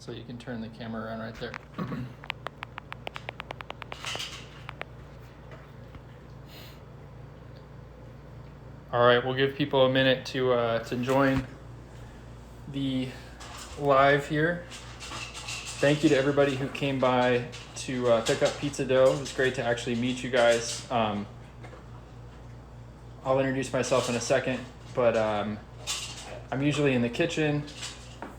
So you can turn the camera around right there. All right, we'll give people a minute to join the live here. Thank you to everybody who came by to pick up pizza dough. It was great to actually meet you guys. I'll introduce myself in a second, but I'm usually in the kitchen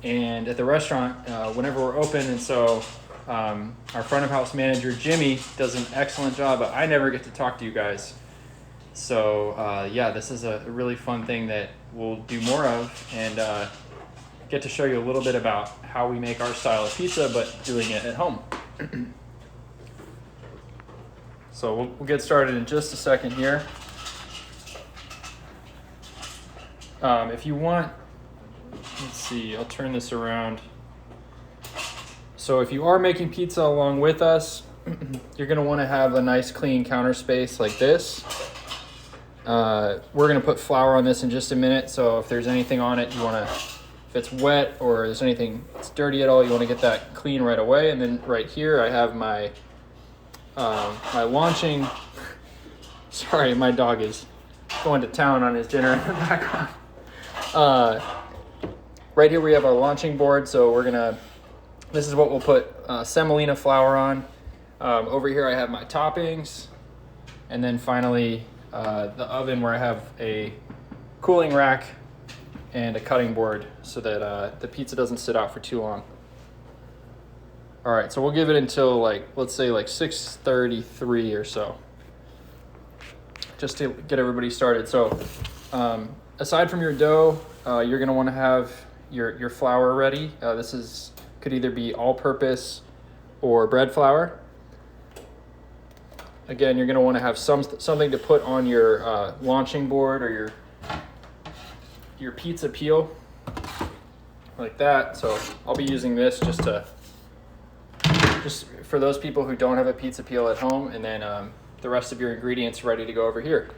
and at the restaurant whenever we're open, and so our front of house manager Jimmy does an excellent job, but I never get to talk to you guys. So yeah, this is a really fun thing that we'll do more of, and get to show you a little bit about how we make our style of pizza, but doing it at home. So we'll get started in just a second here. If you want, let's see, I'll turn this around. So if you are making pizza along with us, you're going to want to have a nice clean counter space like this. We're going to put flour on this in just a minute, so if there's anything on it, if it's wet or there's anything that's dirty at all, you want to get that clean right away. And then right here I have my my launching, sorry, my dog is going to town on his dinner in the background. Right here we have our launching board, so this is what we'll put semolina flour on. Over here I have my toppings, and then finally the oven where I have a cooling rack and a cutting board so that the pizza doesn't sit out for too long. All right, so we'll give it until let's say 6:33 or so, just to get everybody started. So aside from your dough, you're gonna wanna have your flour ready. This could either be all-purpose or bread flour. Again, you're gonna wanna have something to put on your launching board or your pizza peel, like that. So I'll be using this just for those people who don't have a pizza peel at home, and then the rest of your ingredients ready to go over here.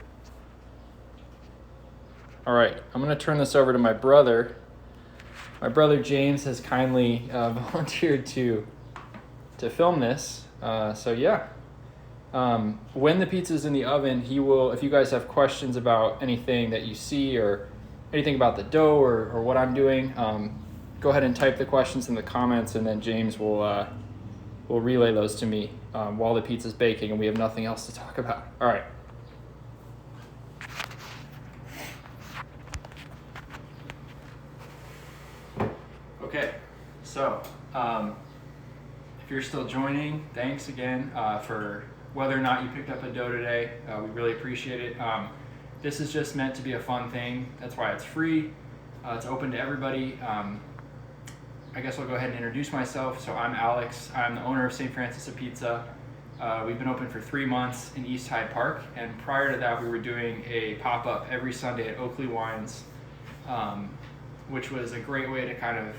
All right, I'm gonna turn this over to my brother. My brother James has kindly volunteered to film this. So yeah, when the pizza's in the oven, he will, if you guys have questions about anything that you see or anything about the dough or what I'm doing, go ahead and type the questions in the comments, and then James will relay those to me while the pizza's baking and we have nothing else to talk about. All right. Okay, so if you're still joining, thanks again for whether or not you picked up a dough today. We really appreciate it. This is just meant to be a fun thing. That's why it's free. It's open to everybody. I guess I'll go ahead and introduce myself. So I'm Alex. I'm the owner of Saint Francis Apizza. We've been open for 3 months in East Hyde Park, and prior to that we were doing a pop-up every Sunday at Oakley Wines, which was a great way to kind of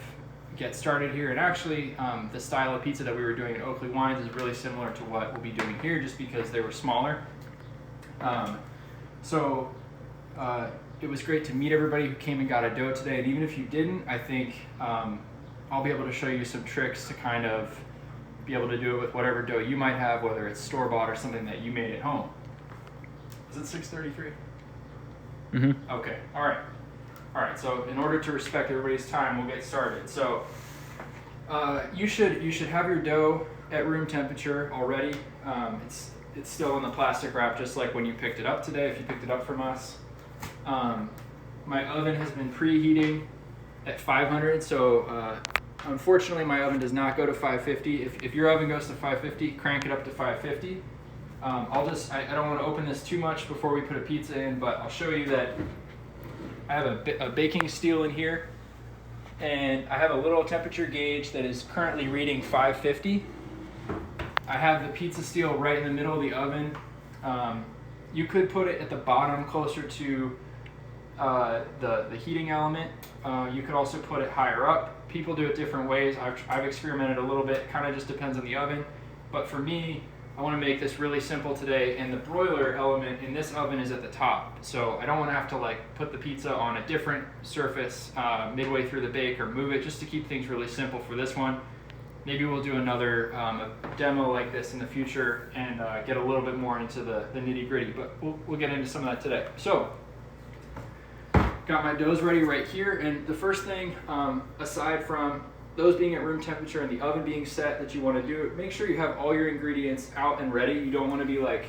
get started here. And actually the style of pizza that we were doing at Oakley Wines is really similar to what we'll be doing here, just because they were smaller. So it was great to meet everybody who came and got a dough today, and even if you didn't, I think I'll be able to show you some tricks to kind of be able to do it with whatever dough you might have, whether it's store-bought or something that you made at home. Is it 6:33? Mm-hmm. Okay, all right, so in order to respect everybody's time, we'll get started. So you should have your dough at room temperature already. It's still in the plastic wrap, just like when you picked it up today, if you picked it up from us. My oven has been preheating at 500, so unfortunately my oven does not go to 550. If your oven goes to 550, crank it up to 550. I don't want to open this too much before we put a pizza in, but I'll show you that I have a baking steel in here, and I have a little temperature gauge that is currently reading 550. I have the pizza steel right in the middle of the oven. You could put it at the bottom closer to the heating element. You could also put it higher up. People do it different ways. I've experimented a little bit, kind of just depends on the oven. But for me, I want to make this really simple today, and the broiler element in this oven is at the top. So I don't want to have to put the pizza on a different surface midway through the bake or move it, just to keep things really simple for this one. maybe we'll do another a demo like this in the future and get a little bit more into the nitty gritty, but we'll get into some of that today. So, got my doughs ready right here, and the first thing, aside from those being at room temperature and the oven being set that you want to do, make sure you have all your ingredients out and ready. You don't want to be like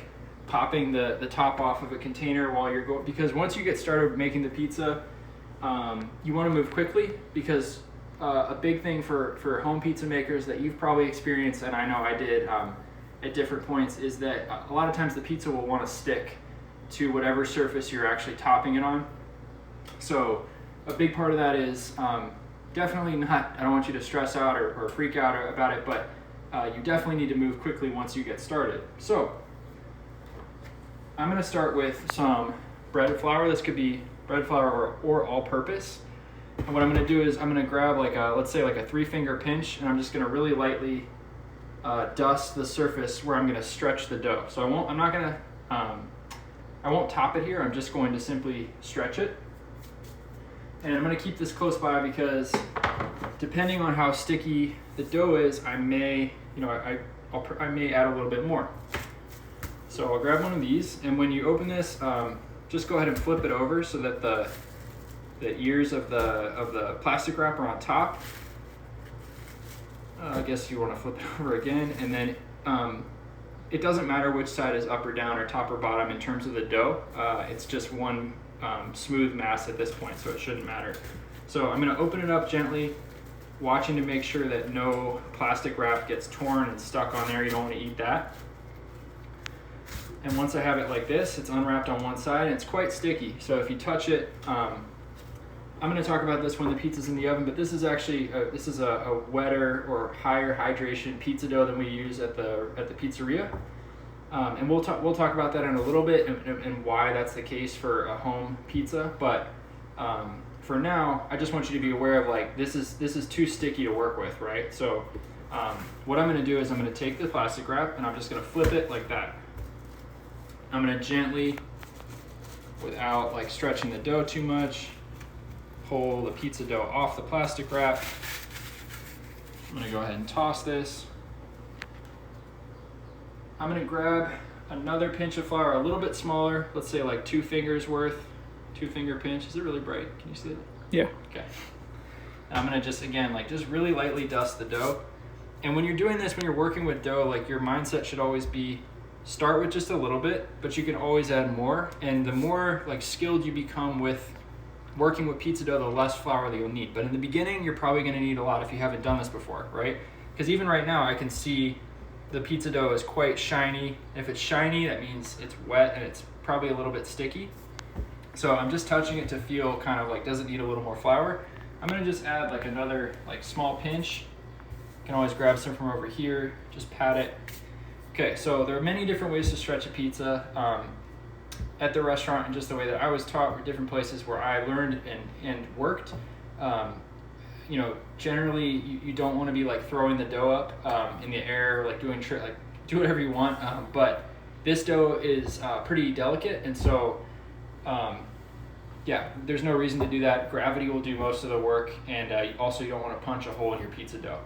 popping the top off of a container while you're going, because once you get started making the pizza, you want to move quickly, because a big thing for home pizza makers that you've probably experienced, and I know I did at different points, is that a lot of times the pizza will want to stick to whatever surface you're actually topping it on. So a big part of that is definitely not, I don't want you to stress out or freak out about it, but you definitely need to move quickly once you get started. So I'm going to start with some bread flour. This could be bread flour or all-purpose. And what I'm going to do is I'm going to grab like let's say like a 3-finger pinch, and I'm just going to really lightly dust the surface where I'm going to stretch the dough. So I won't top it here. I'm just going to simply stretch it. And I'm going to keep this close by because depending on how sticky the dough is, I may add a little bit more. So I'll grab one of these, and when you open this, just go ahead and flip it over so that the ears of the plastic wrap are on top. I guess you want to flip it over again, and then it doesn't matter which side is up or down or top or bottom in terms of the dough. It's just one smooth mass at this point, so it shouldn't matter. So I'm going to open it up gently, watching to make sure that no plastic wrap gets torn and stuck on there. You don't want to eat that. And once I have it like this, it's unwrapped on one side, and it's quite sticky. So if you touch it, I'm going to talk about this when the pizza's in the oven, but this is actually a wetter or higher hydration pizza dough than we use at the pizzeria. And we'll talk about that in a little bit and why that's the case for a home pizza. But for now, I just want you to be aware of like this is too sticky to work with, right? So what I'm going to do is I'm going to take the plastic wrap and I'm just going to flip it like that. I'm going to gently, without like stretching the dough too much, pull the pizza dough off the plastic wrap. I'm going to go ahead and toss this. I'm going to grab another pinch of flour, a little bit smaller, let's say like 2 fingers worth, 2-finger pinch. Is it really bright? Can you see it? Yeah. Okay. And I'm going to just, again, like just really lightly dust the dough. And when you're doing this, when you're working with dough, like your mindset should always be start with just a little bit, but you can always add more. And the more like skilled you become with working with pizza dough, the less flour that you'll need. But in the beginning, you're probably going to need a lot if you haven't done this before, right? Because even right now, I can see the pizza dough is quite shiny. If it's shiny, that means it's wet and it's probably a little bit sticky. So I'm just touching it to feel kind of like, does it need a little more flour? I'm going to just add like another like small pinch. You can always grab some from over here, just pat it. Okay, so there are many different ways to stretch a pizza. At the restaurant, and just the way that I was taught were different places where I learned and worked. Generally you don't want to be like throwing the dough up in the air, like do whatever you want. But this dough is pretty delicate, and so there's no reason to do that. Gravity will do most of the work, and also you don't want to punch a hole in your pizza dough.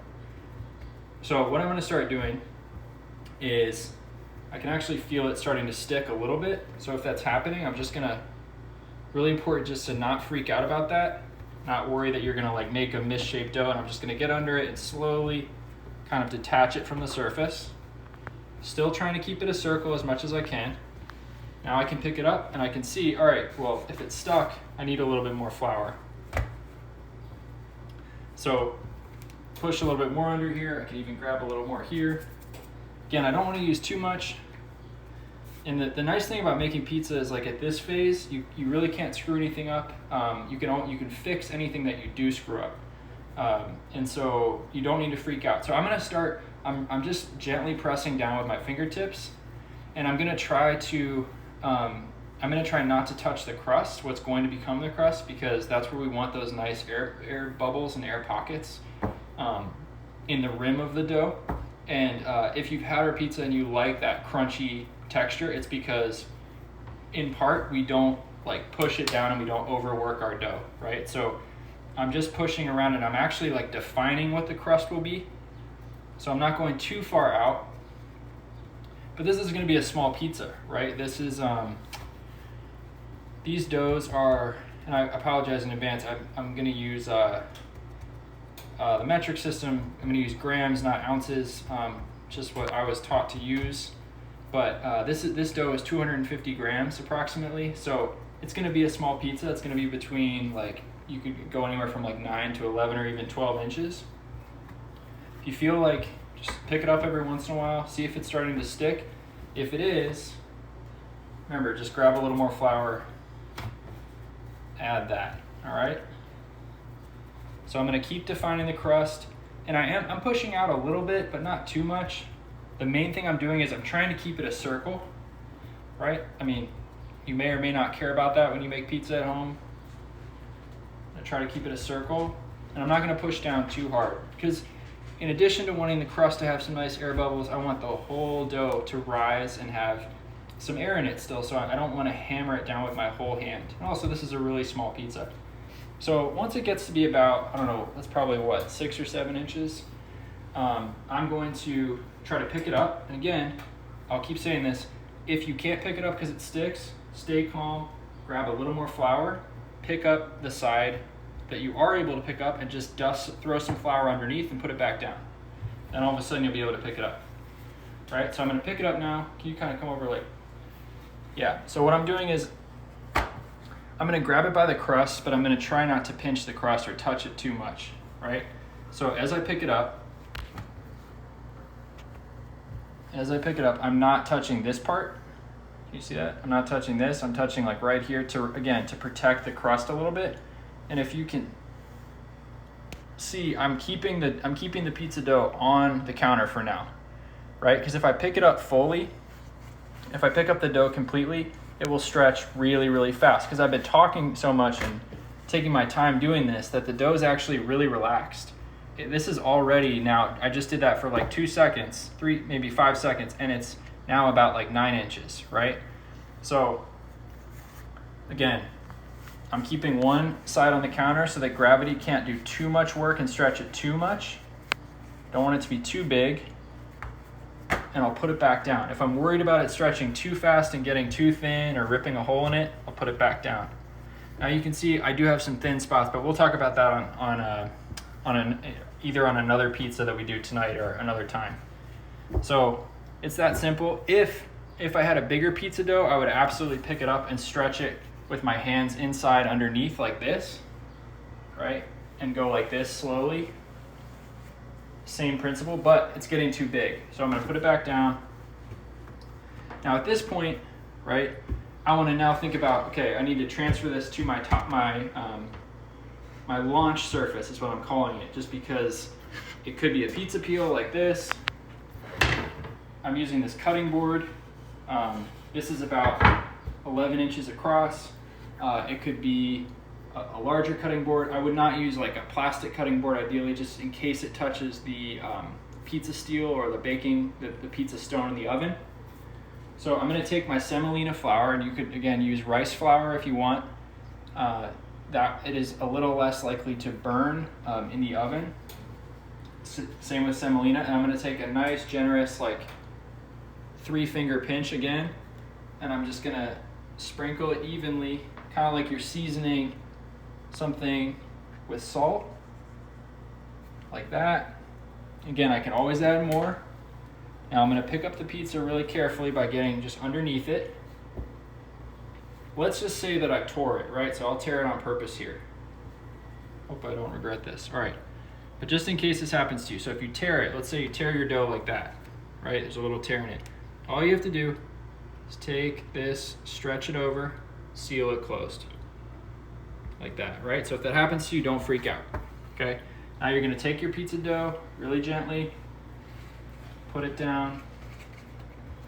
So what I'm going to start doing is I can actually feel it starting to stick a little bit. So if that's happening, I'm just gonna, really important just to not freak out about that, not worry that you're gonna like make a misshaped dough, and I'm just gonna get under it and slowly kind of detach it from the surface. Still trying to keep it a circle as much as I can. Now I can pick it up and I can see, all right, well, if it's stuck, I need a little bit more flour. So push a little bit more under here. I can even grab a little more here. Again, I don't want to use too much. And the nice thing about making pizza is like at this phase, you really can't screw anything up. You can fix anything that you do screw up. And so you don't need to freak out. So I'm going to start, I'm just gently pressing down with my fingertips, and I'm going to try not to touch the crust, what's going to become the crust, because that's where we want those nice air bubbles and air pockets in the rim of the dough. And if you've had our pizza and you like that crunchy texture, it's because in part we don't like push it down and we don't overwork our dough, right? So I'm just pushing around and I'm actually like defining what the crust will be. So I'm not going too far out, but this is going to be a small pizza, right? This is, these doughs are, and I apologize in advance, I'm going to use the metric system. I'm going to use grams, not ounces, just what I was taught to use. But this dough is 250 grams approximately, so it's going to be a small pizza. It's going to be between, like, you could go anywhere from like 9 to 11 or even 12 inches. If you feel like, just pick it up every once in a while, see if it's starting to stick. If it is, remember, just grab a little more flour, add that, all right? So I'm going to keep defining the crust, and I'm pushing out a little bit, but not too much. The main thing I'm doing is I'm trying to keep it a circle, right? I mean, you may or may not care about that when you make pizza at home. I try to keep it a circle, and I'm not going to push down too hard, because in addition to wanting the crust to have some nice air bubbles, I want the whole dough to rise and have some air in it still, so I don't want to hammer it down with my whole hand. And also, this is a really small pizza. So once it gets to be about, I don't know, that's probably what, 6 or 7 inches, I'm going to try to pick it up. And again, I'll keep saying this, if you can't pick it up because it sticks, stay calm, grab a little more flour, pick up the side that you are able to pick up, and just throw some flour underneath and put it back down. And all of a sudden you'll be able to pick it up. Right, so I'm gonna pick it up now. Can you kind of come over like, yeah. So what I'm doing is, I'm gonna grab it by the crust, but I'm gonna try not to pinch the crust or touch it too much, right? So as I pick it up, I'm not touching this part. Can you see that? I'm not touching this. I'm touching like right here to protect the crust a little bit. And if you can see, I'm keeping the pizza dough on the counter for now, right? Because if I pick it up fully, if I pick up the dough completely, it will stretch really, really fast. Because I've been talking so much and taking my time doing this that the dough is actually really relaxed. This is already now, I just did that for like 2 seconds, 3, maybe 5 seconds, and it's now about like 9 inches, right? So again, I'm keeping one side on the counter so that gravity can't do too much work and stretch it too much. Don't want it to be too big. And I'll put it back down. If I'm worried about it stretching too fast and getting too thin or ripping a hole in it, I'll put it back down. Now you can see I do have some thin spots, but we'll talk about that either on another pizza that we do tonight or another time. So it's that simple. If I had a bigger pizza dough, I would absolutely pick it up and stretch it with my hands inside underneath like this, right? And go like this slowly. Same principle, but it's getting too big. So I'm gonna put it back down. Now at this point, right, I wanna now think about, okay, I need to transfer this to my my launch surface is what I'm calling it, just because it could be a pizza peel like this. I'm using this cutting board. This is about 11 inches across. It could be a larger cutting board. I would not use like a plastic cutting board ideally, just in case it touches the pizza steel or the pizza stone in the oven. So I'm going to take my semolina flour, and you could again use rice flour if you want. That it is a little less likely to burn in the oven. Same with semolina, and I'm going to take a nice generous like 3-finger pinch again, and I'm just going to sprinkle it evenly, kind of like you're seasoning something with salt, like that. Again, I can always add more. Now I'm going to pick up the pizza really carefully by getting just underneath it. Let's just say that I tore it, right? So I'll tear it on purpose here. Hope I don't regret this. All right, but just in case this happens to you, so if you tear it, let's say you tear your dough like that, right? There's a little tear in it. All you have to do is take this, stretch it over, seal it closed. Like that, right? So if that happens to you, don't freak out, okay? Now you're gonna take your pizza dough really gently, put it down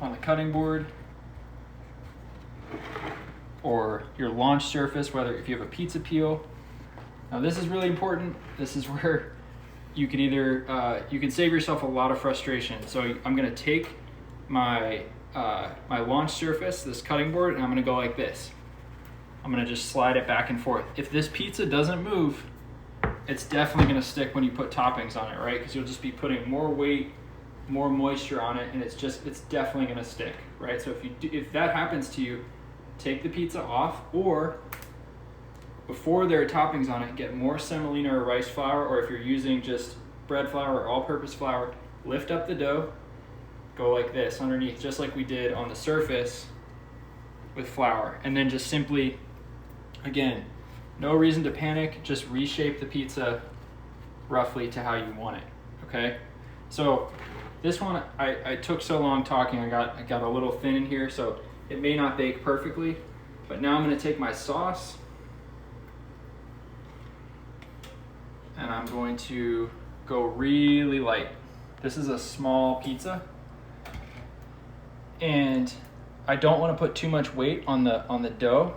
on the cutting board or your launch surface, whether if you have a pizza peel. Now this is really important. This is where you can either, you can save yourself a lot of frustration. So I'm gonna take my launch surface, this cutting board, and I'm gonna go like this. I'm gonna just slide it back and forth. If this pizza doesn't move, it's definitely gonna stick when you put toppings on it, right? Because you'll just be putting more weight, more moisture on it, and it's definitely gonna stick, right? So if that happens to you, take the pizza off, or before there are toppings on it, get more semolina or rice flour, or if you're using just bread flour or all-purpose flour, lift up the dough, go like this underneath, just like we did on the surface with flour, and then just simply, again, no reason to panic, just reshape the pizza roughly to how you want it, okay? So this one, I took so long talking, I got a little thin in here, so it may not bake perfectly, but now I'm gonna take my sauce and I'm going to go really light. This is a small pizza, and I don't wanna put too much weight on the dough,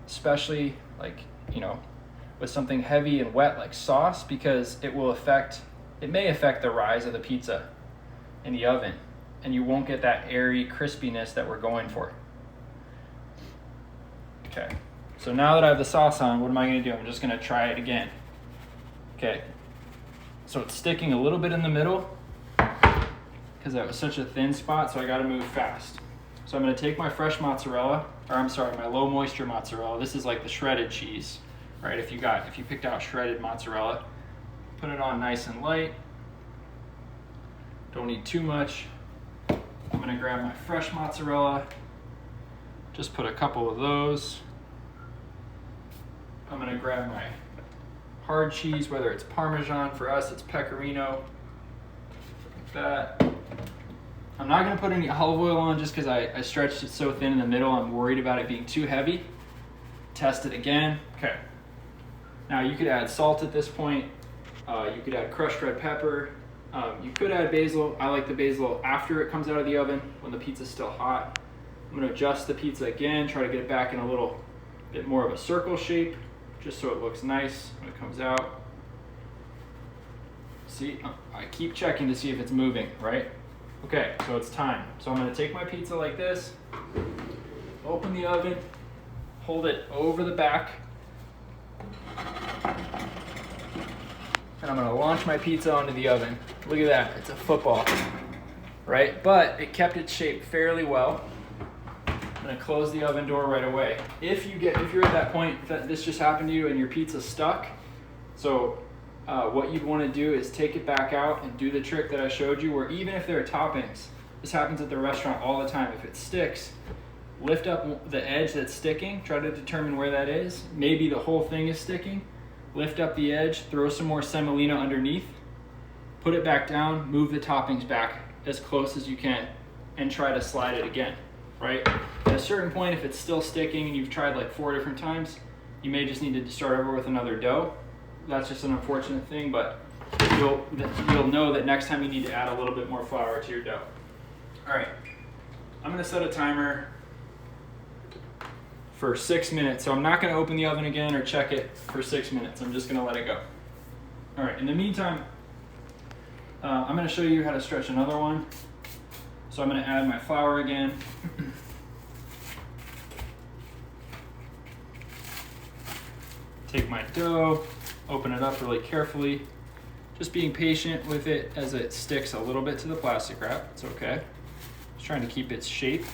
especially like, you know, with something heavy and wet like sauce, because it may affect the rise of the pizza in the oven, and you won't get that airy crispiness that we're going for. Okay, so now that I have the sauce on, what am I gonna do? I'm just gonna try it again. Okay, so it's sticking a little bit in the middle because that was such a thin spot, so I gotta move fast. So I'm gonna take my fresh mozzarella, or I'm sorry, my low moisture mozzarella. This is like the shredded cheese, right? If you picked out shredded mozzarella, put it on nice and light. Don't need too much. I'm gonna grab my fresh mozzarella, just put a couple of those. I'm gonna grab my hard cheese, whether it's Parmesan, for us it's Pecorino, like that. I'm not gonna put any olive oil on just because I stretched it so thin in the middle. I'm worried about it being too heavy. Test it again. Okay. Now you could add salt at this point. You could add crushed red pepper. You could add basil. I like the basil after it comes out of the oven when the pizza's still hot. I'm gonna adjust the pizza again, try to get it back in a little bit more of a circle shape, just so it looks nice when it comes out. See, I keep checking to see if it's moving, right? Okay, so it's time. So I'm gonna take my pizza like this, open the oven, hold it over the back, and I'm gonna launch my pizza onto the oven. Look at that, it's a football, right? But it kept its shape fairly well. I'm gonna close the oven door right away. If you're at that point that this just happened to you and your pizza's stuck, so what you'd wanna do is take it back out and do the trick that I showed you, where even if there are toppings, this happens at the restaurant all the time, if it sticks, lift up the edge that's sticking, try to determine where that is. Maybe the whole thing is sticking. Lift up the edge, throw some more semolina underneath, put it back down, move the toppings back as close as you can, and try to slide it again, right? At a certain point, if it's still sticking and you've tried like 4 different times, you may just need to start over with another dough. That's just an unfortunate thing, but you'll know that next time you need to add a little bit more flour to your dough. All right, I'm gonna set a timer for 6 minutes. So I'm not gonna open the oven again or check it for 6 minutes. I'm just gonna let it go. All right, in the meantime, I'm gonna show you how to stretch another one. So I'm gonna add my flour again. Take my dough, open it up really carefully, just being patient with it as it sticks a little bit to the plastic wrap. It's okay. Just trying to keep its shape.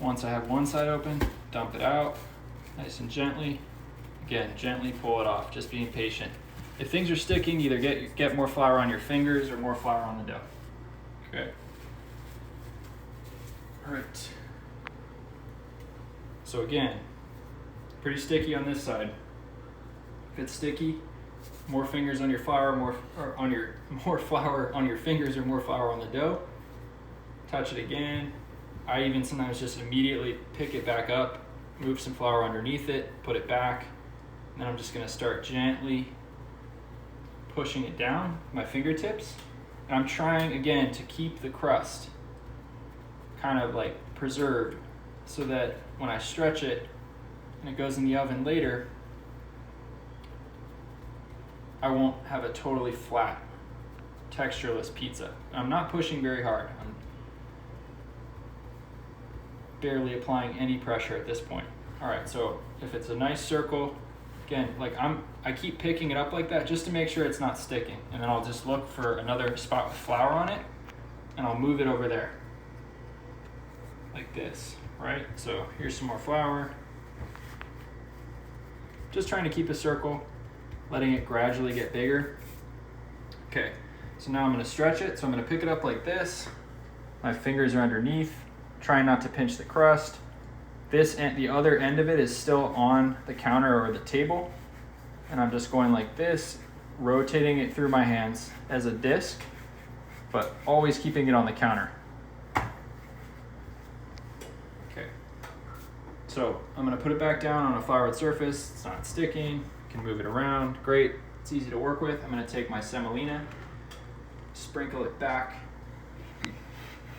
Once I have one side open, dump it out, nice and gently. Again, gently pull it off, just being patient. If things are sticking, either get more flour on your fingers or more flour on the dough. Okay. All right. So again, pretty sticky on this side. If it's sticky, more fingers on your flour, more flour on your fingers, or more flour on the dough. Touch it again. I even sometimes just immediately pick it back up, move some flour underneath it, put it back, and then I'm just gonna start gently pushing it down with my fingertips. And I'm trying again to keep the crust kind of like preserved, so that when I stretch it and it goes in the oven later, I won't have a totally flat, textureless pizza. I'm not pushing very hard. I'm barely applying any pressure at this point. All right, so if it's a nice circle, Again, like I keep picking it up like that just to make sure it's not sticking. And then I'll just look for another spot with flour on it and I'll move it over there. Like this, right? So here's some more flour. Just trying to keep a circle, letting it gradually get bigger. Okay, so now I'm gonna stretch it. So I'm gonna pick it up like this. My fingers are underneath, trying not to pinch the crust. The other end of it is still on the counter or the table. And I'm just going like this, rotating it through my hands as a disc, but always keeping it on the counter. Okay. So I'm gonna put it back down on a floured surface. It's not sticking, can move it around. Great, it's easy to work with. I'm gonna take my semolina, sprinkle it back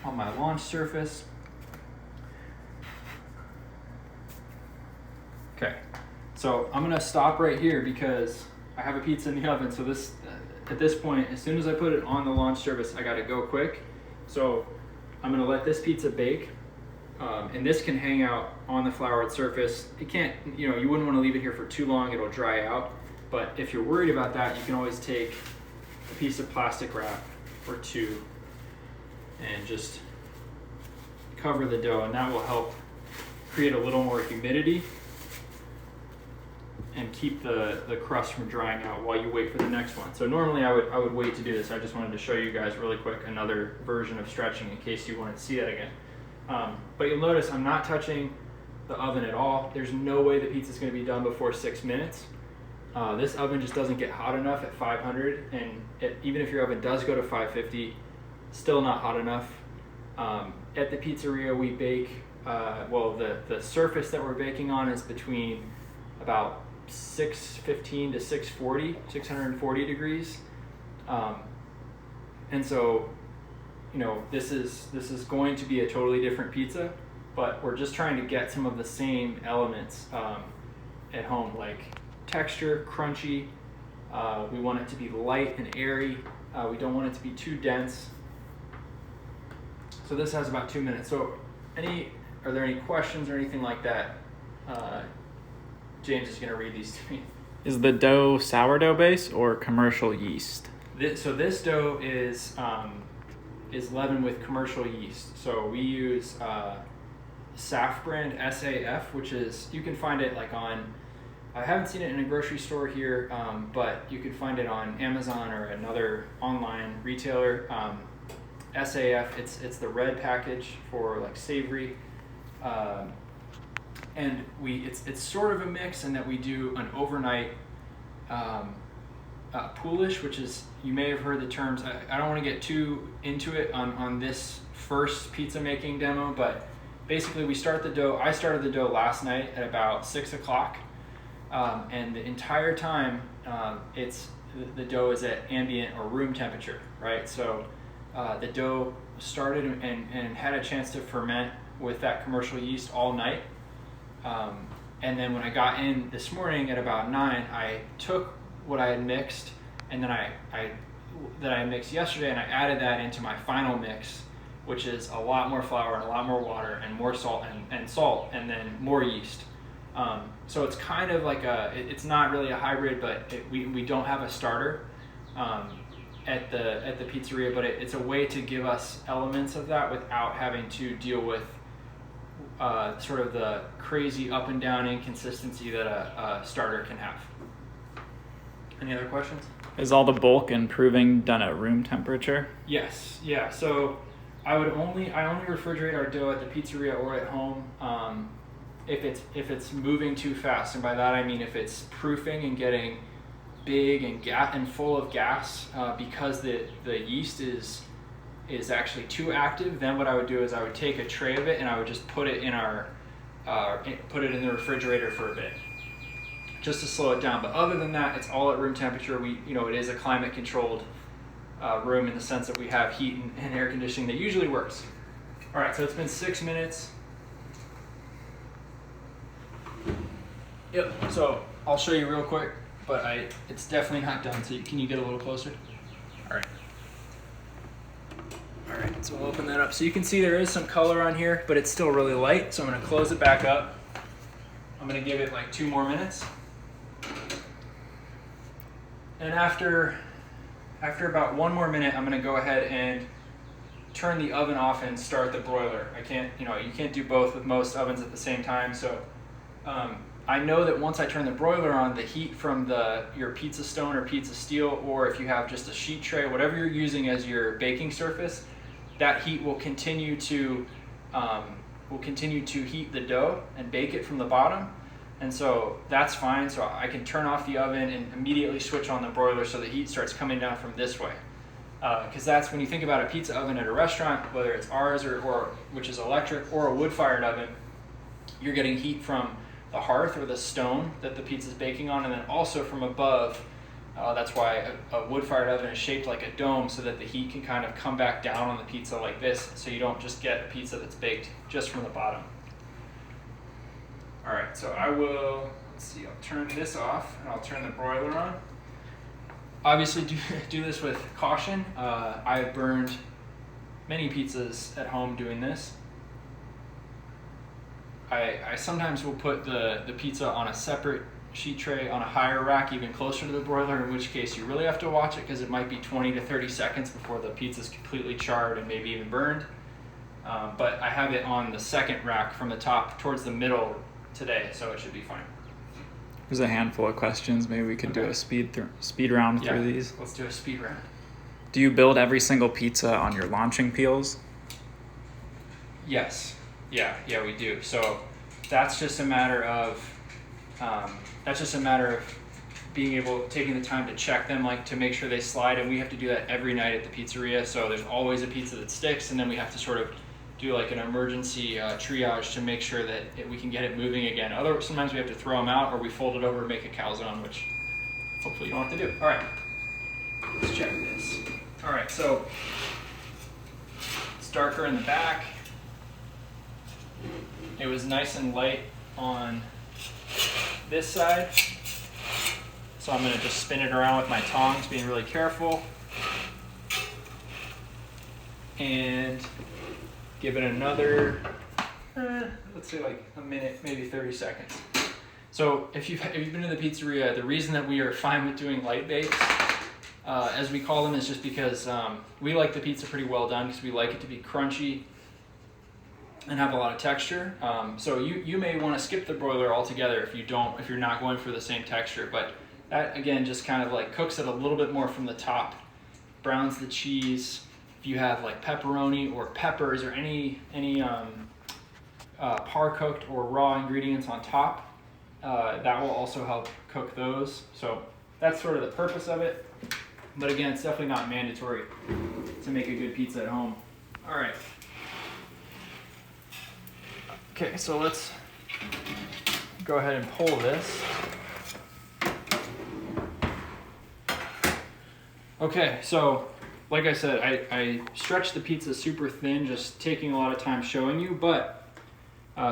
on my launch surface. Okay, so I'm gonna stop right here because I have a pizza in the oven. So this, at this point, as soon as I put it on the launch surface, I gotta go quick. So I'm gonna let this pizza bake, and this can hang out on the floured surface. It can't, you wouldn't wanna leave it here for too long, it'll dry out. But if you're worried about that, you can always take a piece of plastic wrap or two and just cover the dough, and that will help create a little more humidity and keep the crust from drying out while you wait for the next one. So normally I would wait to do this. I just wanted to show you guys really quick another version of stretching in case you wanted to see that again. But you'll notice I'm not touching the oven at all. There's no way the pizza's gonna be done before 6 minutes. This oven just doesn't get hot enough at 500, and even if your oven does go to 550, still not hot enough. At the pizzeria we bake, the surface that we're baking on is between about 615 to 640 degrees. And so, this is going to be a totally different pizza, but we're just trying to get some of the same elements at home, like texture, crunchy. We want it to be light and airy. We don't want it to be too dense. So this has about 2 minutes. So are there any questions or anything like that? James is going to read these to me. Is the dough sourdough base or commercial yeast? So this dough is leavened with commercial yeast. So we use SAF brand, SAF, which is, you can find it like on, I haven't seen it in a grocery store here, but you can find it on Amazon or another online retailer. SAF, it's the red package for like savory. And it's sort of a mix in that we do an overnight poolish, which is, you may have heard the terms, I don't want to get too into it on this first pizza making demo, but basically I started the dough last night at about 6 o'clock, and the entire time the dough is at ambient or room temperature, right? So the dough started and had a chance to ferment with that commercial yeast all night. And then when I got in this morning at about 9, I took what I had mixed and then that I mixed yesterday, and I added that into my final mix, which is a lot more flour and a lot more water and more salt and then more yeast. So it's kind of like it's not really a hybrid, but we don't have a starter at the pizzeria, but it's a way to give us elements of that without having to deal with sort of the crazy up and down inconsistency that a starter can have. Any other questions? Is all the bulk and proving done at room temperature? Yes, yeah. So I only refrigerate our dough at the pizzeria or at home if it's moving too fast, and by that I mean if it's proofing and getting big and full of gas because the yeast is actually too active. Then what I would do is I would take a tray of it and I would just put it in the refrigerator for a bit, just to slow it down. But other than that, it's all at room temperature. It is a climate controlled room in the sense that we have heat and air conditioning that usually works. All right, so it's been 6 minutes. Yep. So I'll show you real quick, but it's definitely not done. So can you get a little closer? All right. All right, so we'll open that up. So you can see there is some color on here, but it's still really light. So I'm gonna close it back up. I'm gonna give it like 2 more minutes. And after about 1 more minute, I'm gonna go ahead and turn the oven off and start the broiler. I can't, you can't do both with most ovens at the same time. So I know that once I turn the broiler on, the heat from your pizza stone or pizza steel, or if you have just a sheet tray, whatever you're using as your baking surface, that heat will continue to heat the dough and bake it from the bottom. And so that's fine. So I can turn off the oven and immediately switch on the broiler so the heat starts coming down from this way. Because that's when you think about a pizza oven at a restaurant, whether it's ours or which is electric, or a wood-fired oven, you're getting heat from the hearth or the stone that the pizza is baking on, and then also from above. That's why a wood-fired oven is shaped like a dome, so that the heat can kind of come back down on the pizza like this, so you don't just get a pizza that's baked just from the bottom. All right, so I'll turn this off and I'll turn the broiler on. Obviously do this with caution. I've burned many pizzas at home doing this. I sometimes will put the pizza on a separate sheet tray on a higher rack, even closer to the broiler, in which case you really have to watch it, because it might be 20 to 30 seconds before the pizza's completely charred and maybe even burned. But I have it on the second rack from the top towards the middle today, so it should be fine. There's a handful of questions. Maybe we could do a speed round through these. Let's do a speed round. Do you build every single pizza on your launching peels? Yes. Yeah, we do. So that's just a matter of taking the time to check them, like to make sure they slide, and we have to do that every night at the pizzeria. So there's always a pizza that sticks, and then we have to sort of do like an emergency triage to make sure that we can get it moving again. Sometimes we have to throw them out, or we fold it over and make a calzone, which hopefully you don't have to do. All right, let's check this. All right, so it's darker in the back. It was nice and light on this side. So I'm gonna just spin it around with my tongs, being really careful. And give it another, let's say like a minute, maybe 30 seconds. So if you've been to the pizzeria, the reason that we are fine with doing light bakes, as we call them, is just because we like the pizza pretty well done, because we like it to be crunchy and have a lot of texture. So you may want to skip the broiler altogether if you're not going for the same texture. But that again just kind of like cooks it a little bit more from the top, browns the cheese. If you have like pepperoni or peppers or any par cooked or raw ingredients on top, that will also help cook those. So that's sort of the purpose of it. But again, it's definitely not mandatory to make a good pizza at home. All right. Okay, so let's go ahead and pull this. Okay, so like I said, I stretched the pizza super thin, just taking a lot of time showing you, but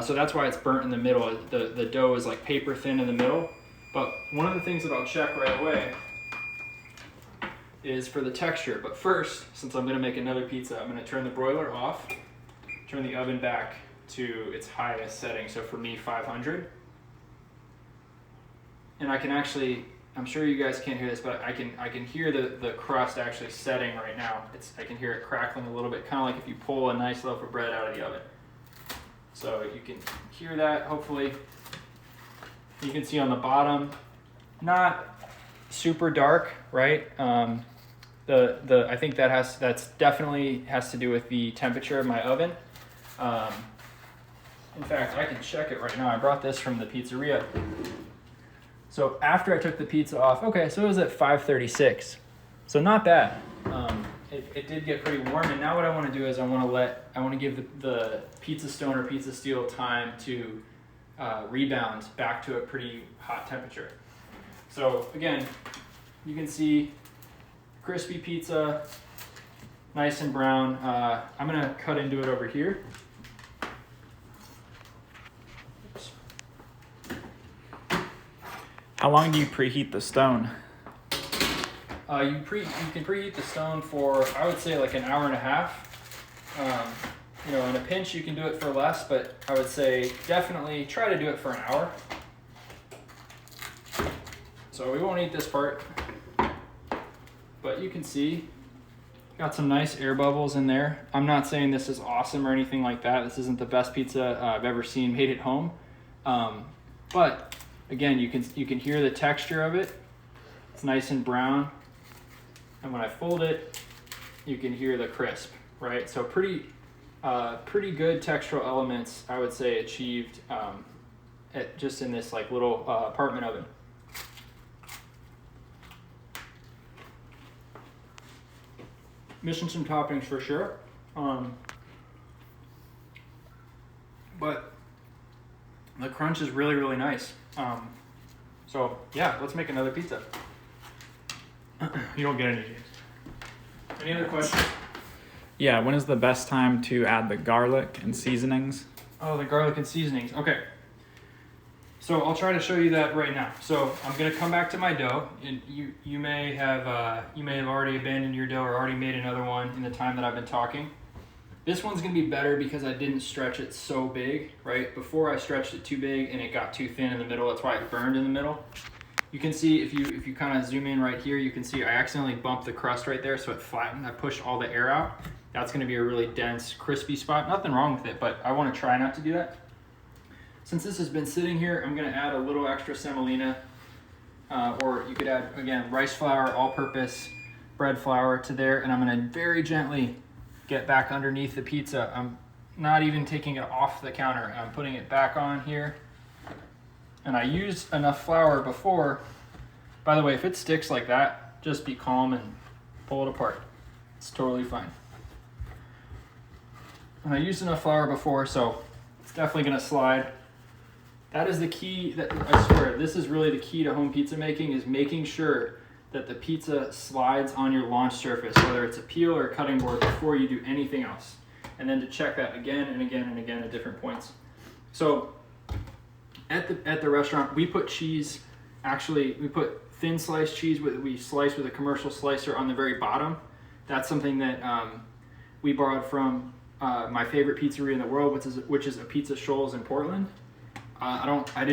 so that's why it's burnt in the middle. The dough is like paper thin in the middle. But one of the things that I'll check right away is for the texture. But first, since I'm gonna make another pizza, I'm gonna turn the broiler off, turn the oven back to its highest setting. So for me, 500. And I can actually, I'm sure you guys can't hear this, but I can hear the crust actually setting right now. I can hear it crackling a little bit, kind of like if you pull a nice loaf of bread out of the oven. So you can hear that, hopefully. You can see on the bottom, not super dark, right? I think that's definitely has to do with the temperature of my oven. In fact, I can check it right now. I brought this from the pizzeria. So after I took the pizza off, okay, so it was at 536. So not bad. It did get pretty warm, and now what I want to do is I want to give the pizza stone or pizza steel time to rebound back to a pretty hot temperature. So again, you can see crispy pizza, nice and brown. I'm gonna cut into it over here. Oops. How long do you preheat the stone? You can preheat the stone for, I would say, like an hour and a half. In a pinch you can do it for less, but I would say definitely try to do it for an hour. So we won't eat this part. but you can see got some nice air bubbles in there. I'm not saying this is awesome or anything like that. This isn't the best pizza I've ever seen made at home. But again, you can hear the texture of it. It's nice and brown. And when I fold it, you can hear the crisp, right? So pretty good textural elements, I would say, achieved just in this like little apartment oven. Missing some toppings for sure, but the crunch is really, really nice. So yeah, let's make another pizza. You don't get any. Any other questions? Yeah, when is the best time to add the garlic and seasonings? Oh, the garlic and seasonings. Okay. So I'll try to show you that right now. So I'm gonna come back to my dough, and you may have already abandoned your dough or already made another one in the time that I've been talking. This one's gonna be better because I didn't stretch it so big, right? Before I stretched it too big and it got too thin in the middle. That's why it burned in the middle. You can see if you kind of zoom in right here, you can see I accidentally bumped the crust right there, so it flattened. I pushed all the air out. That's gonna be a really dense, crispy spot. Nothing wrong with it, but I wanna try not to do that. Since this has been sitting here, I'm gonna add a little extra semolina, or you could add, again, rice flour, all-purpose bread flour to there, and I'm gonna very gently get back underneath the pizza. I'm not even taking it off the counter. I'm putting it back on here. And I used enough flour before. By the way, if it sticks like that, just be calm and pull it apart. It's totally fine. And I used enough flour before, so it's definitely gonna slide. That is the key, I swear, this is really the key to home pizza making, is making sure that the pizza slides on your launch surface, whether it's a peel or a cutting board, before you do anything else. And then to check that again and again and again at different points. So at the restaurant, we put cheese, actually we put thin sliced cheese, we slice with a commercial slicer on the very bottom. That's something that we borrowed from my favorite pizzeria in the world, which is a Pizza Shoals in Portland. I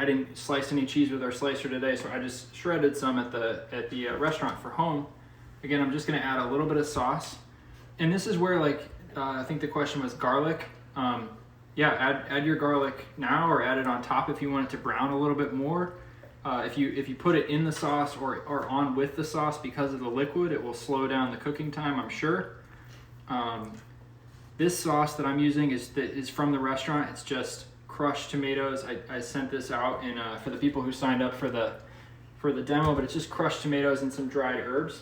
didn't slice any cheese with our slicer today, so I just shredded some at the restaurant for home. Again, I'm just gonna add a little bit of sauce, and this is where I think the question was garlic. Yeah, add your garlic now, or add it on top if you want it to brown a little bit more. If you put it in the sauce or on with the sauce, because of the liquid, it will slow down the cooking time, I'm sure. This sauce that I'm using is from the restaurant. It's just crushed tomatoes. I sent this out for the people who signed up for the demo, but it's just crushed tomatoes and some dried herbs.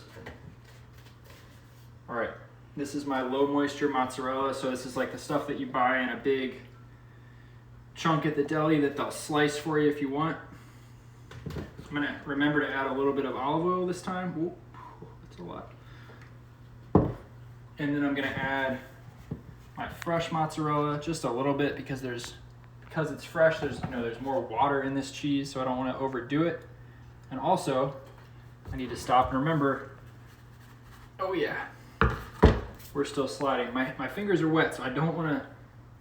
All right, this is my low moisture mozzarella. So this is like the stuff that you buy in a big chunk at the deli that they'll slice for you if you want. I'm gonna remember to add a little bit of olive oil this time. Ooh, that's a lot. And then I'm gonna add my fresh mozzarella, just a little bit, because it's fresh. There's more water in this cheese, so I don't want to overdo it. And also, I need to stop and remember. Oh yeah, we're still sliding. My fingers are wet, so I don't want to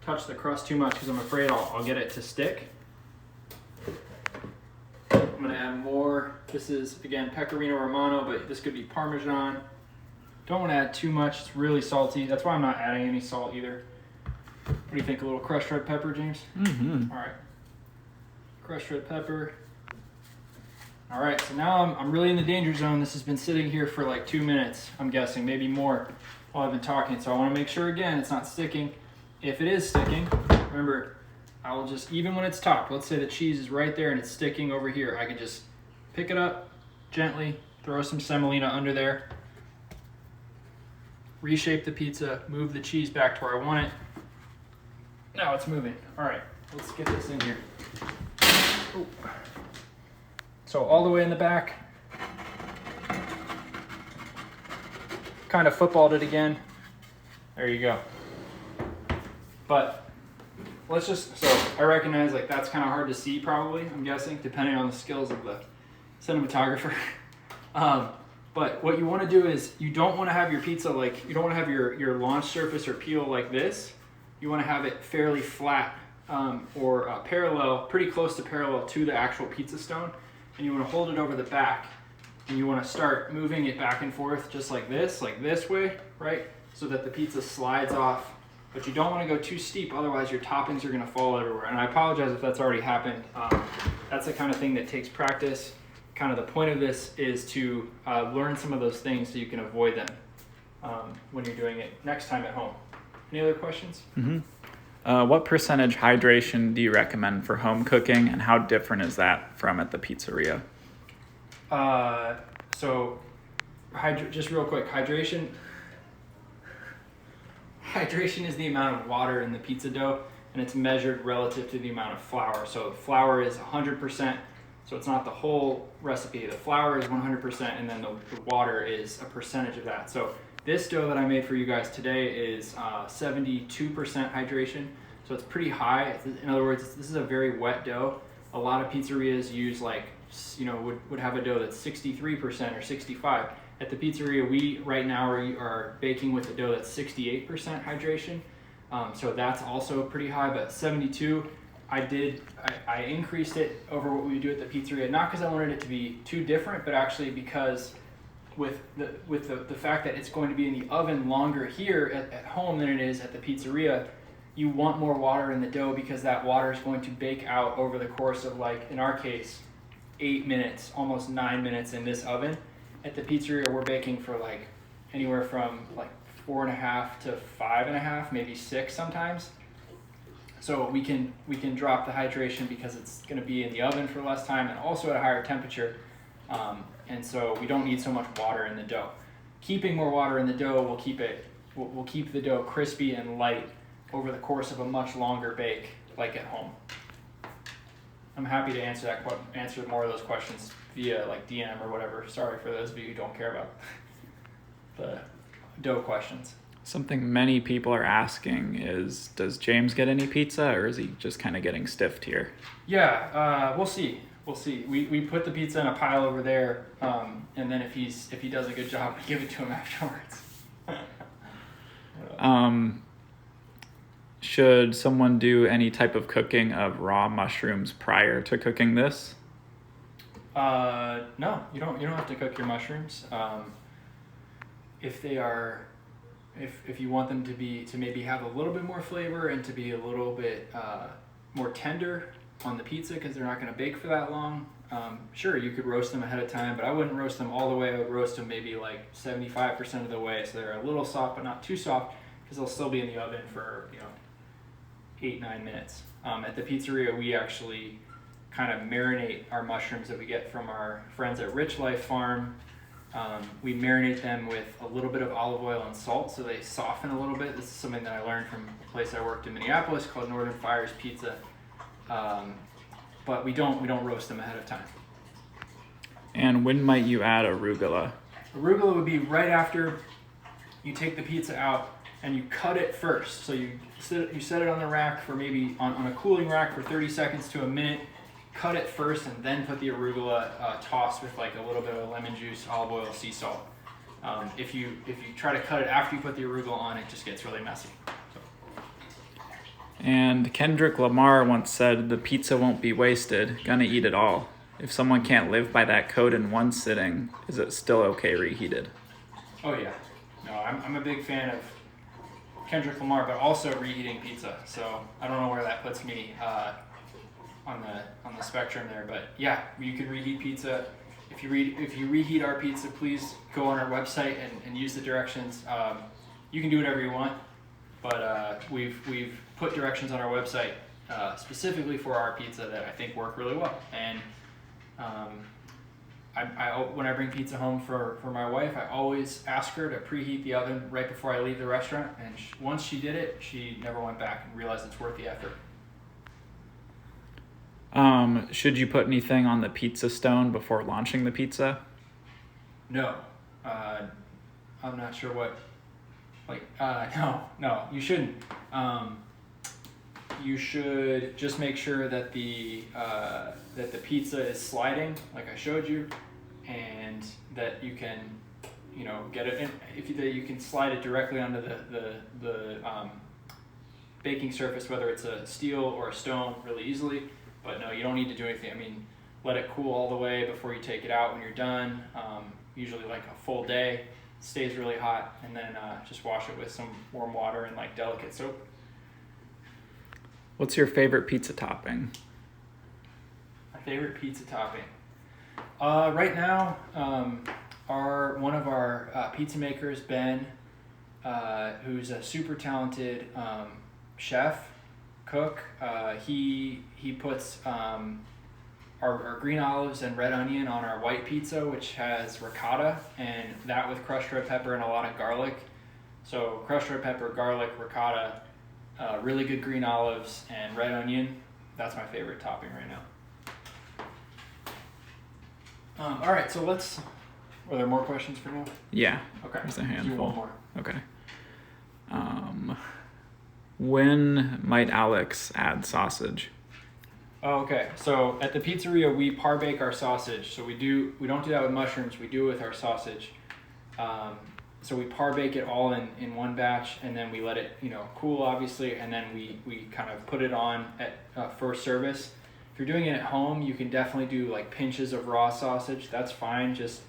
touch the crust too much because I'm afraid I'll get it to stick. I'm gonna add more. This is, again, Pecorino Romano, but this could be Parmesan. Don't want to add too much. It's really salty. That's why I'm not adding any salt either. What do you think? A little crushed red pepper, James? Mm-hmm. All right. Crushed red pepper. All right, so now I'm really in the danger zone. This has been sitting here for like 2 minutes, I'm guessing, maybe more, while I've been talking. So I want to make sure, again, it's not sticking. If it is sticking, remember, I will just, even when it's topped, let's say the cheese is right there and it's sticking over here, I can just pick it up gently, throw some semolina under there, reshape the pizza, move the cheese back to where I want it. Now it's moving. All right, let's get this in here. Ooh. So all the way in the back, kind of footballed it again. There you go. But let's just, so I recognize like that's kind of hard to see probably, I'm guessing, depending on the skills of the cinematographer. But what you want to do is you don't want to have your pizza you don't want to have your launch surface or peel like this. You want to have it fairly flat or parallel, pretty close to parallel to the actual pizza stone. And you want to hold it over the back and you want to start moving it back and forth just like this way, right? So that the pizza slides off, but you don't want to go too steep, otherwise your toppings are going to fall everywhere. And I apologize if that's already happened. That's the kind of thing that takes practice. Kind of the point of this is to learn some of those things so you can avoid them when you're doing it next time at home. Any other questions? Mm-hmm. What percentage hydration do you recommend for home cooking, and how different is that from at the pizzeria? Just real quick, hydration is the amount of water in the pizza dough, and it's measured relative to the amount of flour. So flour is 100%, so it's not the whole recipe. The flour is 100%, and then the water is a percentage of that. So this dough that I made for you guys today is 72% hydration, so it's pretty high. In other words, this is a very wet dough. A lot of pizzerias use would have a dough that's 63% or 65%. At the pizzeria, we right now are baking with a dough that's 68% hydration, so that's also pretty high. But 72, I increased it over what we do at the pizzeria, not because I wanted it to be too different, but actually because with the fact that it's going to be in the oven longer here at home than it is at the pizzeria, you want more water in the dough because that water is going to bake out over the course of, like in our case, 8 minutes, almost 9 minutes in this oven. At the pizzeria, we're baking for like anywhere from like 4.5 to 5.5, maybe 6 sometimes. So we can drop the hydration because it's going to be in the oven for less time and also at a higher temperature. And so we don't need so much water in the dough. Keeping more water in the dough will keep the dough crispy and light over the course of a much longer bake, like at home. I'm happy to answer more of those questions via like DM or whatever. Sorry for those of you who don't care about the dough questions. Something many people are asking is, does James get any pizza, or is he just kind of getting stiffed here? Yeah, we'll see. We put the pizza in a pile over there, and then if he does a good job, we give it to him afterwards. Should someone do any type of cooking of raw mushrooms prior to cooking this? No, you don't have to cook your mushrooms. If you want them to maybe have a little bit more flavor and to be a little bit more tender on the pizza because they're not going to bake for that long, sure, you could roast them ahead of time, but I wouldn't roast them all the way. I would roast them maybe like 75% of the way, so they're a little soft but not too soft, because they'll still be in the oven for 8-9 minutes. At the pizzeria, we actually kind of marinate our mushrooms that we get from our friends at Rich Life Farm. We marinate them with a little bit of olive oil and salt so they soften a little bit. This is something that I learned from a place I worked in Minneapolis called Northern Fires Pizza. But we don't roast them ahead of time. And when might you add arugula? Arugula would be right after you take the pizza out and you cut it first. So you set it on the rack for maybe on a cooling rack for 30 seconds to a minute. Cut it first and then put the arugula tossed with like a little bit of lemon juice, olive oil, sea salt. If you try to cut it after you put the arugula on, it just gets really messy. So. And Kendrick Lamar once said, "The pizza won't be wasted. Gonna eat it all." If someone can't live by that code in one sitting, is it still okay reheated? Oh yeah, no, I'm a big fan of Kendrick Lamar, but also reheating pizza. So I don't know where that puts me on the spectrum there, but yeah, you can reheat pizza. If you reheat our pizza, please go on our website and use the directions. You can do whatever you want, but we've put directions on our website specifically for our pizza that I think work really well. And when I bring pizza home for my wife, I always ask her to preheat the oven right before I leave the restaurant. And once she did it, she never went back and realized it's worth the effort. Should you put anything on the pizza stone before launching the pizza? No. I'm not sure what. No, you shouldn't. You should just make sure that the pizza is sliding, like I showed you, and that you can, get it. That you can slide it directly onto the baking surface, whether it's a steel or a stone, really easily. But no, you don't need to do anything. I mean, let it cool all the way before you take it out when you're done. Usually like a full day, stays really hot, and then just wash it with some warm water and like delicate soap. What's your favorite pizza topping? My favorite pizza topping. Right now, one of our pizza makers, Ben, who's a super talented chef, cook. He puts our green olives and red onion on our white pizza, which has ricotta, and that with crushed red pepper and a lot of garlic. So crushed red pepper, garlic, ricotta, really good green olives, and red onion. That's my favorite topping right now. All right, so are there more questions for now? Yeah. Okay. There's a Do handful. one more. Okay. When might Alex add sausage? Oh, okay. So at the pizzeria, we par bake our sausage. So we don't do that with mushrooms. We do it with our sausage. So we par bake it all in one batch, and then we let it cool, obviously, and then we kind of put it on at first service. If you're doing it at home, you can definitely do like pinches of raw sausage. That's fine. Just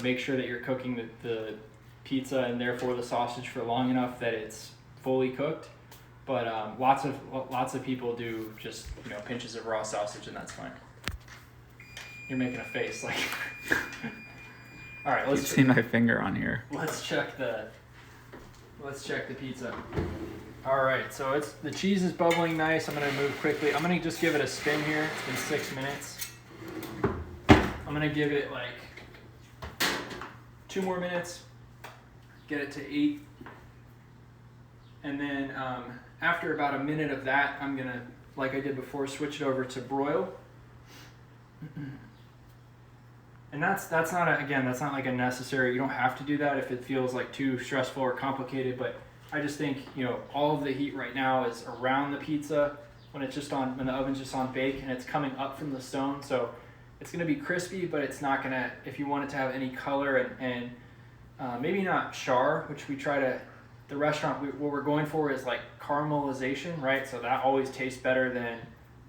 make sure that you're cooking the pizza and therefore the sausage for long enough that it's fully cooked. But lots of people do just pinches of raw sausage, and that's fine. You're making a face like. All right, You see my finger on here. Let's check the pizza. All right, so the cheese is bubbling nice. I'm gonna move quickly. I'm gonna just give it a spin here. It's been 6 minutes. I'm gonna give it like 2 more minutes. Get it to 8, and then after about a minute of that, I'm gonna, like I did before, switch it over to broil. And that's not like a necessary. You don't have to do that if it feels like too stressful or complicated. But I just think all of the heat right now is around the pizza when the oven's just on bake, and it's coming up from the stone. So it's gonna be crispy, but it's not gonna. If you want it to have any color and maybe not char, which we try to. The restaurant, what we're going for is like caramelization, right? So that always tastes better than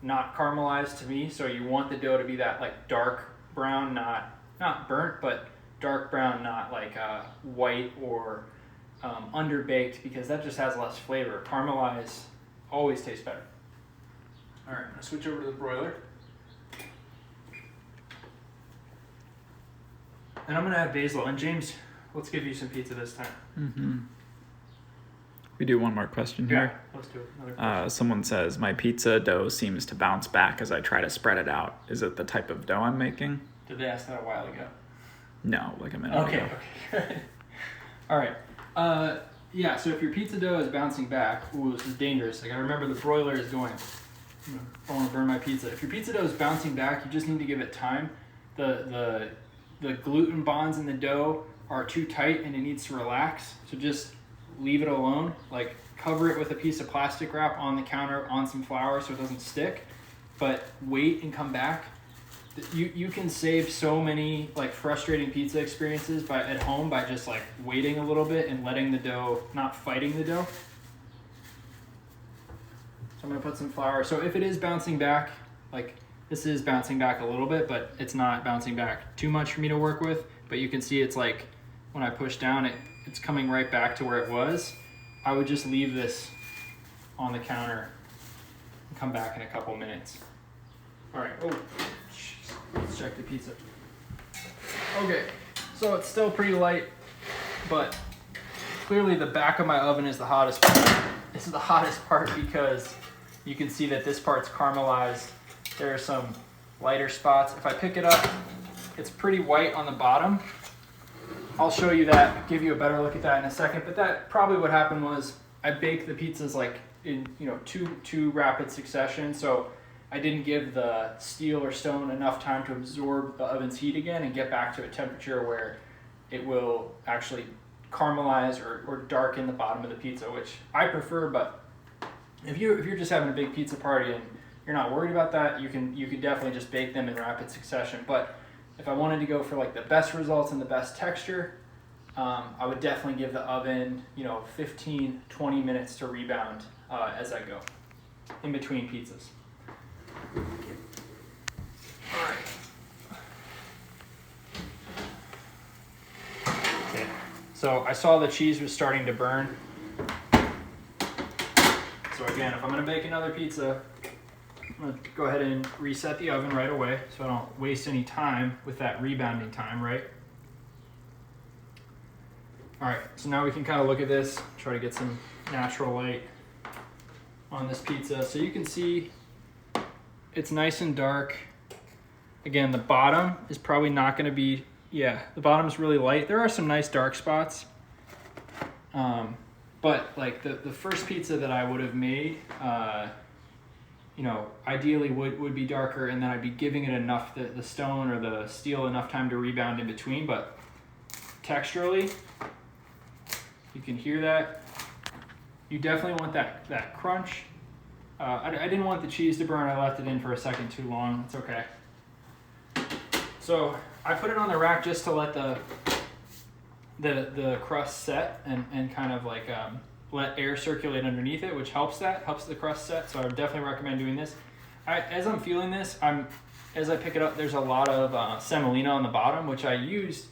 not caramelized to me. So you want the dough to be that like dark brown, not burnt, but dark brown, not like white or underbaked, because that just has less flavor. Caramelized always tastes better. All right, I'm gonna switch over to the broiler. And I'm gonna add basil. And James, let's give you some pizza this time. Mm-hmm. We do one more question here. Yeah, let's do another question. Someone says, my pizza dough seems to bounce back as I try to spread it out. Is it the type of dough I'm making? Did they ask that a while ago? No, like a minute ago. Okay. All right. Yeah, so if your pizza dough is bouncing back, this is dangerous. I gotta remember the broiler is going. I don't want to burn my pizza. If your pizza dough is bouncing back, you just need to give it time. The gluten bonds in the dough are too tight and it needs to relax. So just leave it alone. Like cover it with a piece of plastic wrap on the counter on some flour so it doesn't stick. But wait and come back. You can save so many like frustrating pizza experiences at home by just like waiting a little bit and letting the dough, not fighting the dough. So I'm gonna put some flour. So if it is bouncing back, like this is bouncing back a little bit, but it's not bouncing back too much for me to work with. But you can see it's like when I push down, it's coming right back to where it was. I would just leave this on the counter and come back in a couple minutes. All right. Oh. Let's check the pizza. Okay, so it's still pretty light, but clearly the back of my oven is the hottest part. This is the hottest part because you can see that this part's caramelized. There are some lighter spots. If I pick it up, it's pretty white on the bottom. I'll show you that, give you a better look at that in a second, but that probably what happened was I baked the pizzas like in two rapid succession, so I didn't give the steel or stone enough time to absorb the oven's heat again and get back to a temperature where it will actually caramelize or darken the bottom of the pizza, which I prefer. But if you're just having a big pizza party and you're not worried about that, you could definitely just bake them in rapid succession. But if I wanted to go for like the best results and the best texture, I would definitely give the oven 15-20 minutes to rebound as I go in between pizzas. All right. So I saw the cheese was starting to burn. So again, if I'm gonna bake another pizza, I'm gonna go ahead and reset the oven right away so I don't waste any time with that rebounding time, right? All right, so now we can kind of look at this, try to get some natural light on this pizza. So you can see it's nice and dark. Again, the bottom is probably not gonna be, yeah, the bottom is really light. There are some nice dark spots. But like the first pizza that I would have made, you know, ideally would be darker, and then I'd be giving it enough, the stone or the steel enough time to rebound in between. But texturally, you can hear that. You definitely want that crunch. I didn't want the cheese to burn. I left it in for a second too long. It's okay. So I put it on the rack just to let the crust set and kind of like let air circulate underneath it, which helps the crust set. So I would definitely recommend doing this. As I'm feeling this, as I pick it up, there's a lot of semolina on the bottom, which I used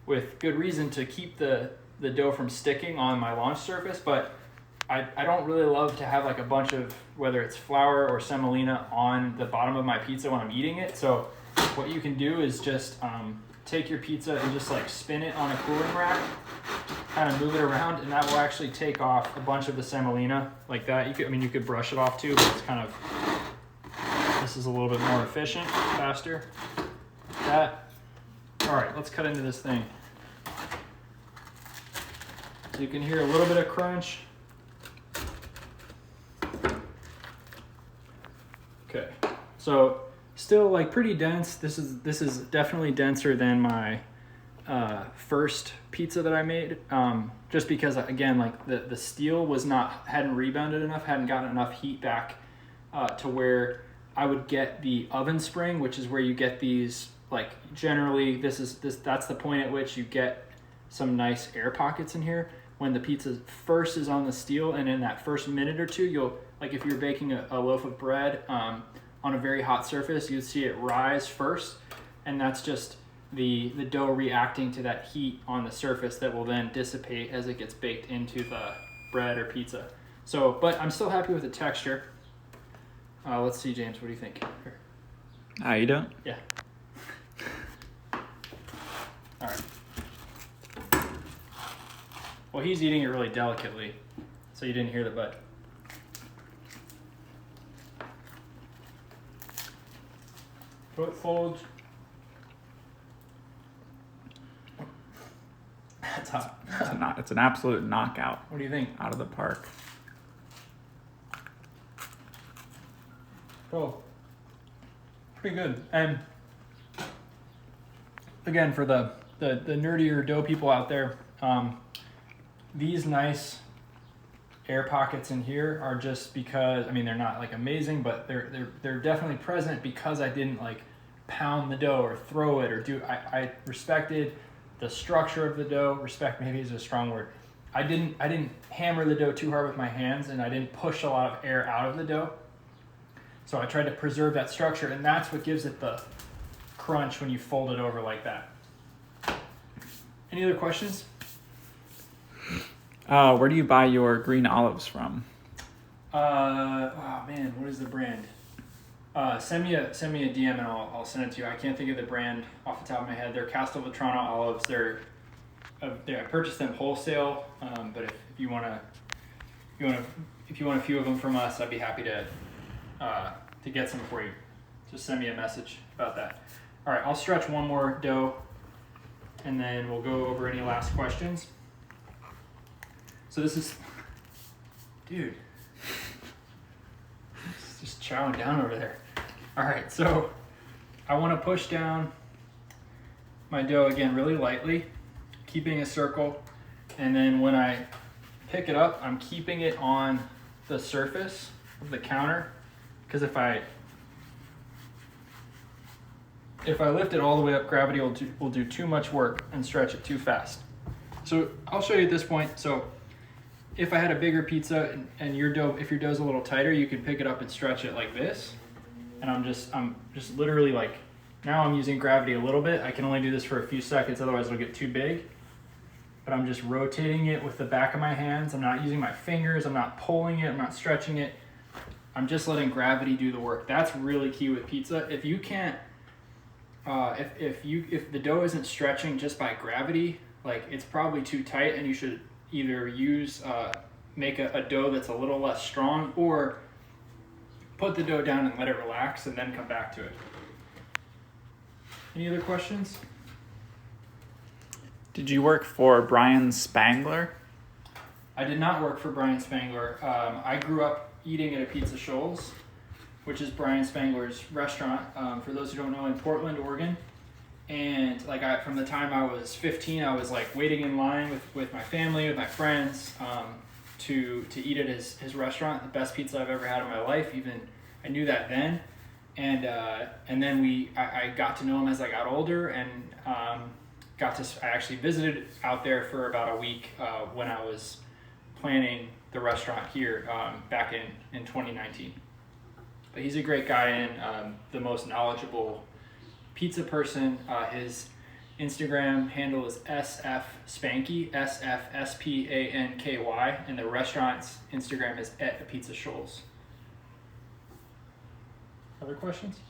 with good reason to keep the dough from sticking on my launch surface. But I don't really love to have like a bunch of, whether it's flour or semolina, on the bottom of my pizza when I'm eating it. So what you can do is just take your pizza and just like spin it on a cooling rack, kind of move it around, and that will actually take off a bunch of the semolina like that. You could brush it off too, but it's kind of, this is a little bit more efficient, faster. That. All right, let's cut into this thing. So you can hear a little bit of crunch. Okay, so still like pretty dense. This is definitely denser than my first pizza that I made, just because again, like the steel hadn't rebounded enough, hadn't gotten enough heat back to where I would get the oven spring, which is where you get these, like generally that's the point at which you get some nice air pockets in here. When the pizza first is on the steel, and in that first minute or two, you'll, like if you're baking a loaf of bread on a very hot surface, you'd see it rise first, and that's just the dough reacting to that heat on the surface that will then dissipate as it gets baked into the bread or pizza. So, but I'm still happy with the texture. Let's see, James, what do you think? Here. You don't? Yeah. All right. Well, he's eating it really delicately, so you didn't hear the bud. Foot folds. That's hot. It's an absolute knockout. What do you think? Out of the park. Oh, pretty good. And again, for the nerdier dough people out there, these nice air pockets in here are just because, I mean, they're not like amazing, but they're definitely present because I didn't like pound the dough or throw it or I respected the structure of the dough. Respect maybe is a strong word. I didn't hammer the dough too hard with my hands, and I didn't push a lot of air out of the dough. So I tried to preserve that structure, and that's what gives it the crunch when you fold it over like that. Any other questions? Where do you buy your green olives from? Oh man, what is the brand? Send me a DM and I'll send it to you. I can't think of the brand off the top of my head. They're Castelvetrano olives. I purchased them wholesale, but if you want a few of them from us, I'd be happy to get some for you. Just send me a message about that. All right, I'll stretch one more dough, and then we'll go over any last questions. So this is, dude, it's just chowing down over there. All right, so I want to push down my dough again really lightly, keeping a circle, and then when I pick it up, I'm keeping it on the surface of the counter, because if I lift it all the way up, gravity will do too much work and stretch it too fast. So I'll show you at this point. So if I had a bigger pizza and if your dough's a little tighter, you can pick it up and stretch it like this. And I'm just literally like, now I'm using gravity a little bit. I can only do this for a few seconds, otherwise it'll get too big. but I'm just rotating it with the back of my hands. I'm not using my fingers. I'm not pulling it. I'm not stretching it. I'm just letting gravity do the work. That's really key with pizza. If you can't, if the dough isn't stretching just by gravity, like it's probably too tight, and you should either make a dough that's a little less strong, or put the dough down and let it relax and then come back to it. Any other questions? Did you work for Brian Spangler? I did not work for Brian Spangler. I grew up eating at a Pizza Shoals, which is Brian Spangler's restaurant, for those who don't know, in Portland, Oregon. And from the time I was 15, I was like waiting in line with my family, with my friends, to eat at his restaurant. The best pizza I've ever had in my life. Even I knew that then. And then I got to know him as I got older, and I actually visited out there for about a week when I was planning the restaurant here back in 2019. But he's a great guy and the most knowledgeable pizza person. His Instagram handle is sfspanky, SFSPANKY, and the restaurant's Instagram is @Pizza Shoals. Other questions?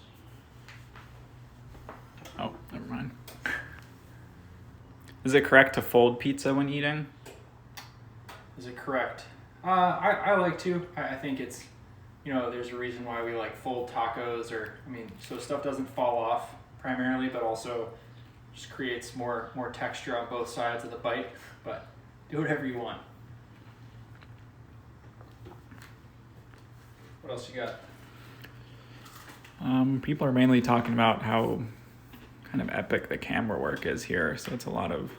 Oh, never mind. Is it correct to fold pizza when eating? Is it correct? I like to. I think it's, there's a reason why we like fold tacos, so stuff doesn't fall off primarily, but also just creates more texture on both sides of the bite. But do whatever you want. What else you got? People are mainly talking about how kind of epic the camera work is here, so it's a lot of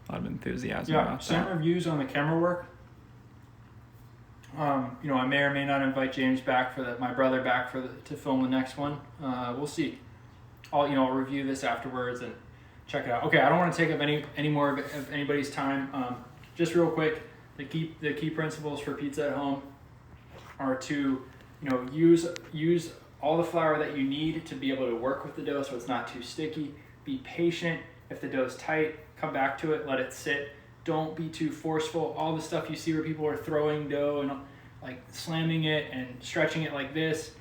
enthusiasm about some that. reviews on the camera work. I may or may not invite James back my brother back to film the next one. We'll see. I'll review this afterwards and check it out. Okay, I don't want to take up any more of anybody's time. Just real quick, the key principles for pizza at home are to use all the flour that you need to be able to work with the dough so it's not too sticky. Be patient. If the dough's tight, come back to it, let it sit. Don't be too forceful. All the stuff you see where people are throwing dough and like slamming it and stretching it like this,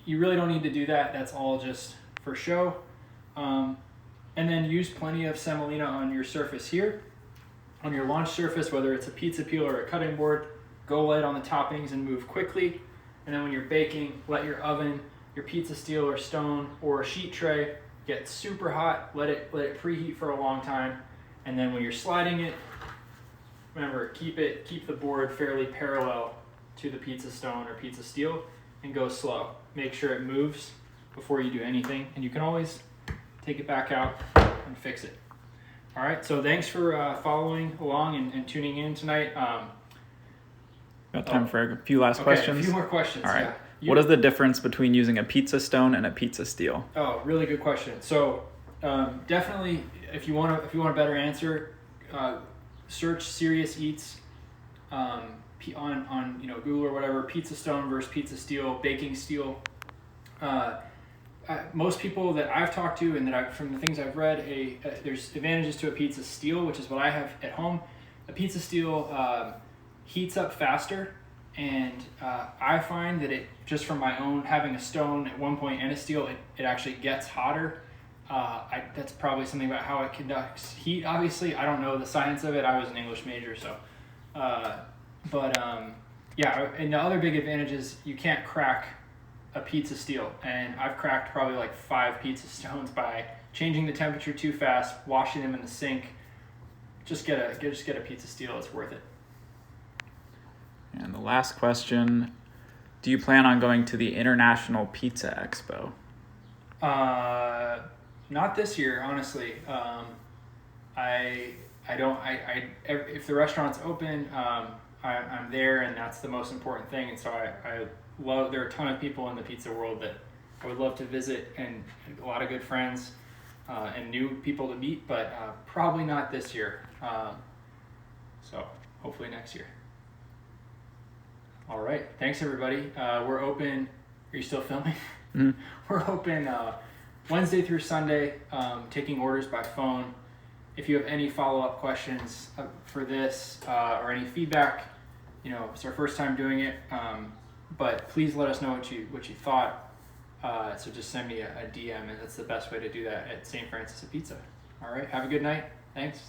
you really don't need to do that. That's all just for show. And then use plenty of semolina on your surface here. On your launch surface, whether it's a pizza peel or a cutting board, go light on the toppings and move quickly. And then when you're baking, let your oven, your pizza steel or stone or sheet tray get super hot. Let it preheat for a long time. And then when you're sliding it, remember, keep the board fairly parallel to the pizza stone or pizza steel and go slow. Make sure it moves before you do anything. And you can always take it back out and fix it. All right, so thanks for following along and tuning in tonight. Got time for a few last questions? A few more questions. All right. Yeah. What is the difference between using a pizza stone and a pizza steel? Oh, really good question. So definitely, if you want a better answer, search Serious Eats on Google or whatever. Pizza stone versus pizza steel, baking steel. Most people that I've talked to and from the things I've read, there's advantages to a pizza steel, which is what I have at home. A pizza steel heats up faster, and I find that it, just from my own having a stone at one point and a steel, it actually gets hotter. That's probably something about how it conducts heat. Obviously, I don't know the science of it. I was an English major, so. And the other big advantage is you can't crack a pizza steel, and I've cracked probably like 5 pizza stones by changing the temperature too fast, washing them in the sink. Just get a pizza steel. It's worth it. And the last question, do you plan on going to the International Pizza Expo? Not this year, honestly. If the restaurant's open, I'm there, and that's the most important thing. And so I love, there are a ton of people in the pizza world that I would love to visit, and a lot of good friends and new people to meet, but probably not this year. So hopefully next year. All right. Thanks, everybody. We're open. Are you still filming? Mm-hmm. We're open Wednesday through Sunday, taking orders by phone. if you have any follow-up questions for this or any feedback, it's our first time doing it, but please let us know what you thought. So just send me a DM, and that's the best way to do that at Saint Francis Apizza. All right, have a good night. Thanks.